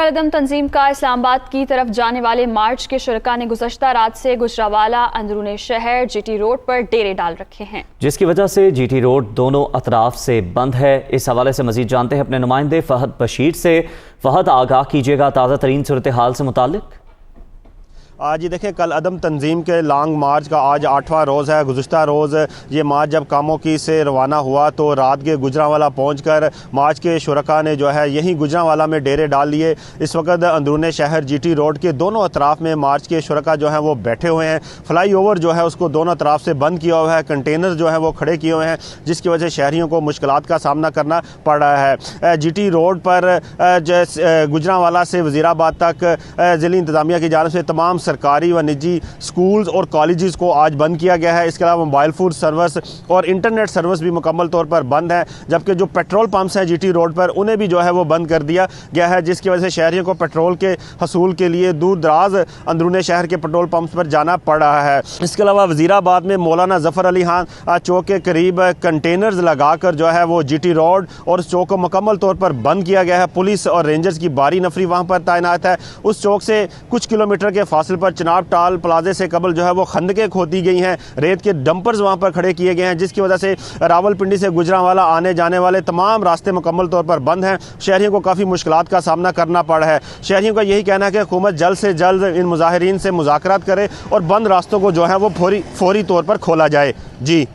कलअदम तंजीम का इस्लामाबाद की तरफ जाने वाले मार्च के शुरका ने गुज़श्ता रात से गुजरावाला अंदरूनी शहर जीटी रोड पर डेरे डाल रखे हैं, जिसकी वजह से जीटी रोड दोनों अतराफ से बंद है। इस हवाले से मजीद जानते हैं अपने नुमाइंदे फहद बशीर से। फहद, आगाह कीजिएगा ताज़ा तरीन सूरत हाल से मुतालिक। आज ये देखें, कल अदम तंजीम के लॉन्ग मार्च का आज 8वां रोज़ है। गुज़श्ता रोज़ ये मार्च जब कामों की से रवाना हुआ तो रात के गुजरावाला पहुंचकर मार्च के शुरका ने जो है यहीं गुजरावाला में डेरे डाल लिए। इस वक्त अंदरून शहर जीटी रोड के दोनों अतराफ़ में मार्च के शुरका जो हैं वो बैठे हुए हैं। फ्लाई ओवर जो है उसको दोनों तरफ से बंद किया हुआ है, कंटेनर जो है वो खड़े किए हुए हैं, जिसकी वजह से शहरियों को मुश्किलात का सामना करना पड़ रहा है। जीटी रोड पर गुजरावाला से वज़ीराबाद तक ज़िली इंतज़ामिया की जानिब से तमाम सरकारी व निजी स्कूल्स और कॉलेजेस को आज बंद किया गया है। इसके अलावा मोबाइल फ़ोन सर्विस और इंटरनेट सर्विस भी मुकम्मल तौर पर बंद है, जबकि जो पेट्रोल पंप्स हैं जीटी रोड पर उन्हें भी जो है वो बंद कर दिया गया है, जिसकी वजह से शहरियों को पेट्रोल के हसूल के लिए दूर दराज अंदरून शहर के पेट्रोल पंप्स पर जाना पड़ रहा है। इसके अलावा वज़ीराबाद में मौलाना ज़फ़र अली खान चौक के करीब कंटेनर्स लगा कर जो है वो जीटी रोड और उस चौक को मुकम्मल तौर पर बंद किया गया है। पुलिस और रेंजर्स की भारी नफरी वहाँ पर तैनात है। उस चौक से कुछ किलोमीटर के फासले पर चिनाब टाल प्लाजे से कबल जो है वो खंदकें खोदी गई हैं, रेत के डंपर्स वहाँ पर खड़े किए गए हैं, जिसकी वजह से रावलपिंडी से गुजरांवाला आने जाने वाले तमाम रास्ते मुकम्मल तौर पर बंद हैं। शहरियों को काफ़ी मुश्किलात का सामना करना पड़ रहा है। शहरियों का यही कहना है कि हुकूमत जल्द से जल्द इन मुजाहिरीन से मुज़ाकरात करे और बंद रास्तों को जो है वो फौरी तौर पर खोला जाए। जी।